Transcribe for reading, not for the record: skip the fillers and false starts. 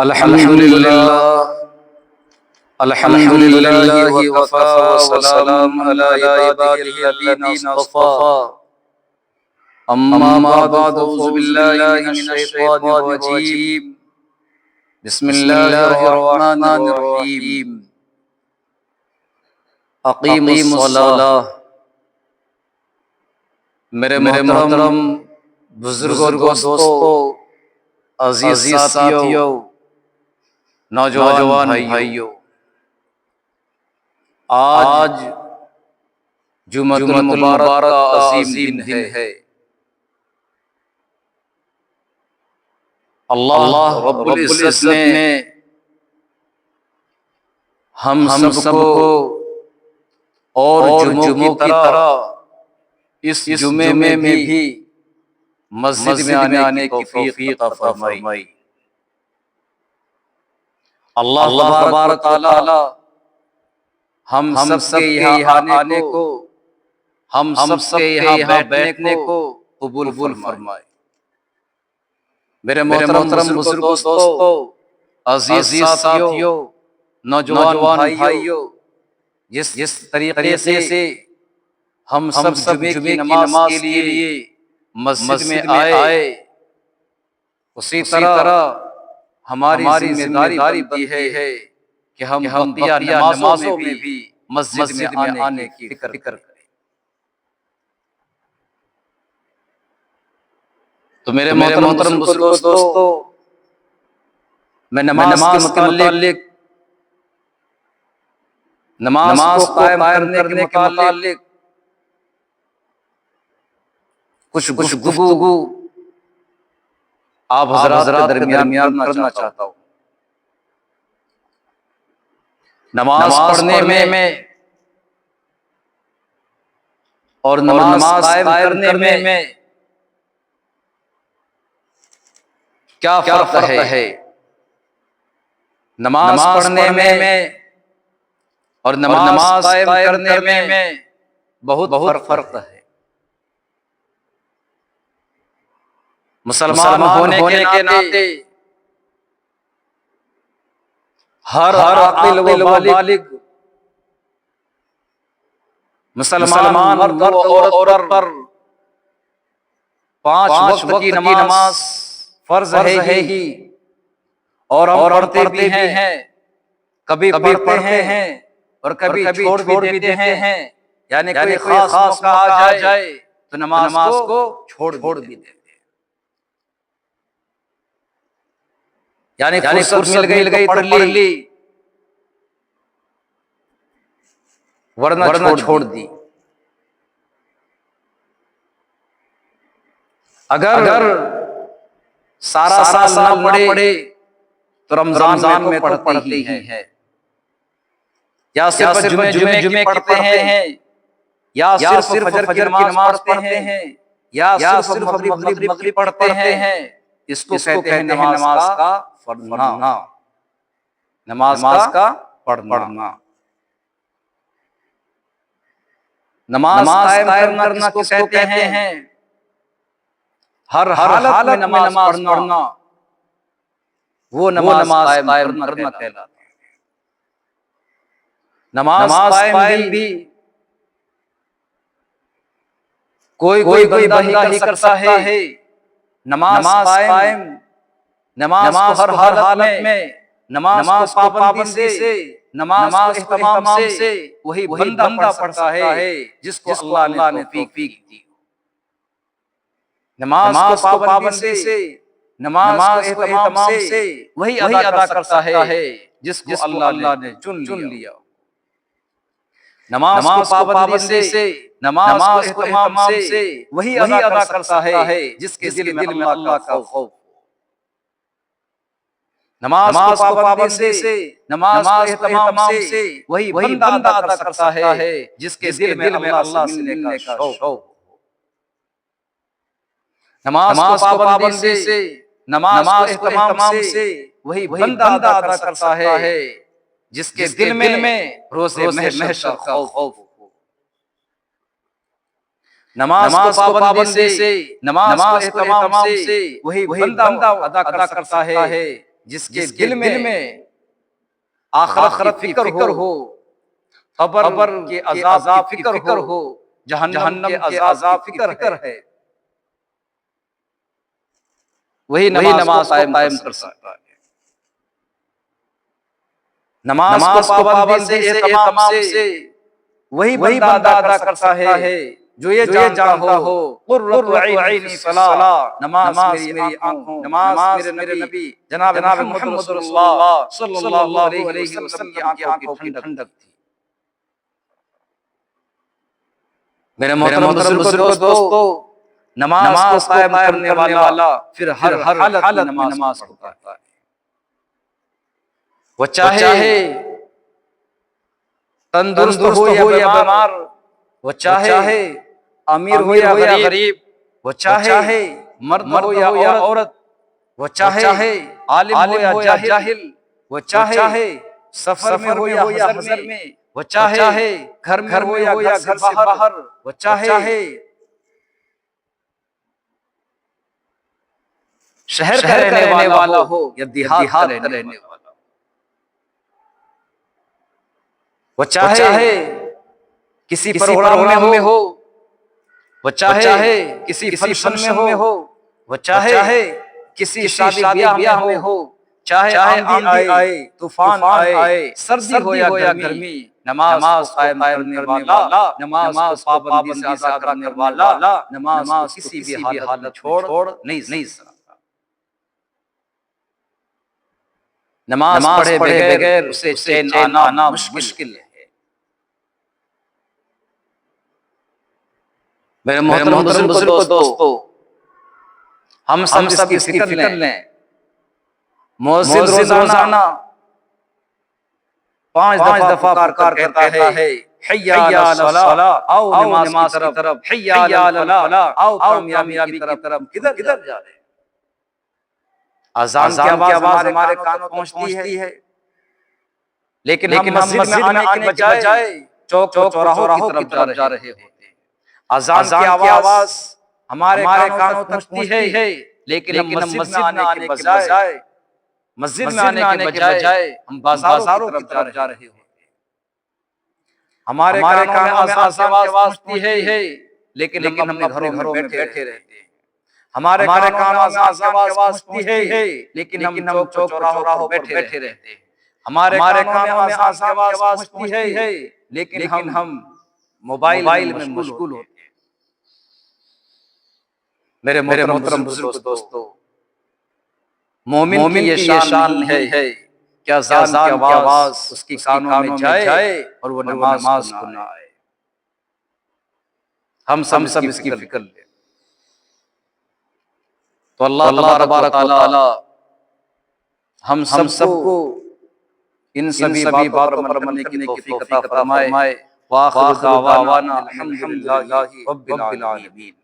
अल्हम्दुलिल्लाह अल्हम्दुलिल्लाहि वफ़ा वस्सलामुन अला इबादिहिल्लज़ीना इस्तफ़ा अम्मा बअद फ़ौज़ु बिल्लाहि मिनश शैतानिर रजीम बिस्मिल्लाहिर रहमानिर रहीम अक़ीमुस्सलाह। मेरे मोहतरम बुजुर्गों, दोस्तों, अजीज साथियों, नौजवान भाइयों, आज जुमअतुल मुबारक का अजीम दिन है। अल्लाह रब्बुल इज़्ज़त ने हम सबको और जुमों की तरह इस जुमे में भी मस्जिद में आने की तौफीक अता फरमाई। अल्लाह तबारक व तआला हम सबके यहाँ आने को, हम सबके यहाँ बैठने को कबूल फरमाए। मेरे मोहतरम बुजुर्गों, दोस्तों, अजीज साथियों, नौजवान भाइयों, जिस तरीके से हम सब जुमे की नमाज के लिए मस्जिद में आए, उसी तरह हमारी जिम्मेदारी बनती है कि हम बकिया नमाजों में भी मस्जिद में आने की फिक्र करें। तो मेरे मोहतरम बुजुर्गों, दोस्तों, मैं नमाज के मुतालिक, नमाज को कायम करने के मुतालिक कुछ गुफ्तगू आप हज़रात के दरमियान करना चाहता हूँ। नमाज पढ़ने में और नमाज कायम करने में क्या फर्क है? नमाज पढ़ने में और नमाज कायम करने में बहुत फर्क है। मुसलमान होने के नाते हर आकिल व बालिग मुसलमान मर्द और औरत पर 5 वक्त की नमाज फर्ज है ही, और हम पढ़ते भी हैं, कभी पढ़ते हैं और कभी छोड़ भी देते हैं। यानी कोई खास मौका आ जाए तो नमाज को छोड़ भी देते हैं। यानी फुर्सत मिल गई तो पढ़ ली, वरना छोड़ दी। अगर सारा साल न पढ़े तो रमजान में तो पढ़ते ही है, या सिर्फ जुमे पढ़ते हैं, या सिर्फ फजर की नमाज पढ़ते हैं, या सिर्फ मगरिब पढ़ते हैं। इसको कहते हैं नमाज का पढ़ना, नमाज का पढ़ना। नमाज कायम करना किसको कहते हैं? हर हालत में नमाज पढ़ना, वो नमाज कायम करना कहलाता है। नमाज कायम भी कोई बंदा ही कर सकता है। नमाज कायम, नमाज को हर हालत में, नमाज को पाबंदी से, नमाज को इहतमाम से वही बंदा पढ़ता है जिसको अल्लाह ने तौफीक दी। नमाज को पाबंदी से, नमाज को इहतमाम से वही अदा करता है जिसको अल्लाह ने चुन लिया। नमाज को पाबंदी से, नमाज को इहतमाम से वही अदा करता है जिसके दिल में अल्लाह का खौफ हो। नमाज को पाबंदी से, नमाज को इहतमाम से वही बंदा अदा करता है जिसके दिल में अल्लाह से मिलने का शौक हो। नमाज को पाबंदी से, नमाज को इहतमाम से वही बंदा अदा करता है जिसके दिल में रोज़े महशर का खौफ हो। नमाज को पाबंदी से, नमाज को इहतमाम से वही बंदा अदा करता है जिसके दिल में आखिरत की फिक्र हो, कब्र के अज़ाब की फिक्र हो, जहन्नम के अज़ाब की फिक्र है, वही नमाज को कायम कर सकता है। नमाज को पाबंदी से एहतमाम से वही बंदा अदा कर सकता है जो ये जानता हो कुर्रतु ऐनी फी सलाह, नमाज मेरी आंखों, नमाज मेरे नबी जनाब मुहम्मद रसूलुल्लाह सल्लल्लाहु अलैहि वसल्लम की आंखों की ठंडक थी। मेरे मोहतरम बुजुर्गों, दोस्तों, नमाज को कायम करने वाला फिर हर हालत में नमाज को पढ़ता है। वो चाहे तंदुरुस्त हो या बीमार, वो चाहे अमीर हो या गरीब, वो चाहे मर्द हो या औरत, वो चाहे आलिम हो या जाहिल, वो चाहे सफर में हो या हज़र में, वो चाहे घर में हो या घर से बाहर, वो चाहे शहर का रहने वाला हो या देहात का रहने वाला, वो चाहे किसी प्रोग्राम में हो, वो चाहे किसी फंक्शन में हो, वो चाहे किसी शादी ब्याह में हो, चाहे आंधी आए, तूफान आए, सर्दी हो या गर्मी, नमाज कायम करने वाला, नमाज को पाबंदी से अदा करने वाला, नमाज को किसी भी हालत में छोड़ नहीं सकता। नमाज पढ़े बगैर उसे चैन आना मुश्किल है। मेरे मोहतरम बुजुर्गों, दोस्तों, हम सब इसकी फिक्र लें। मुअज्जिन रोजाना 5 दफा पुकार करता है, हय्या अला सलाह, आओ नमाज की तरफ, हय्या अला फलाह, आओ कामयाबी की तरफ। किधर जा रहे हैं? अज़ान की आवाज हमारे कानों तक पहुंचती है, लेकिन हम मस्जिद में आने के बजाय चौक चौराहों की तरफ जा रहे होते हैं। अज़ान की आवाज हमारे कानों तक पहुंचती है, लेकिन हम मस्जिद में आने के बजाय हम बाजारों की तरफ जा रहे होते हैं। हमारे कानों में अज़ान की आवाज पहुंचती है, लेकिन हम अपने घरों में बैठे रहते हैं। हमारे कानों में अज़ान की आवाज पहुंचती है, लेकिन हम चौक चौराहों पर बैठे रहते हैं। हमारे कानों में अज़ान की आवाज पहुंचती है, लेकिन हम मोबाइल में मशगूल होते हैं। मेरे मोहतरम बुजुर्ग, दोस्तों, मोमिन की ये शान है कि अज़ान की आवाज उसकी कानों में जाए और वो नमाज को ना आए। हम सब इसकी फिक्र लें तो अल्लाह तबारक व तआला हम सबको इन सभी बातों पर अमल करने की तौफीक अता फरमाए। व आखिरु दावाना अल्हम्दुलिल्लाहि रब्बिल आलमीन।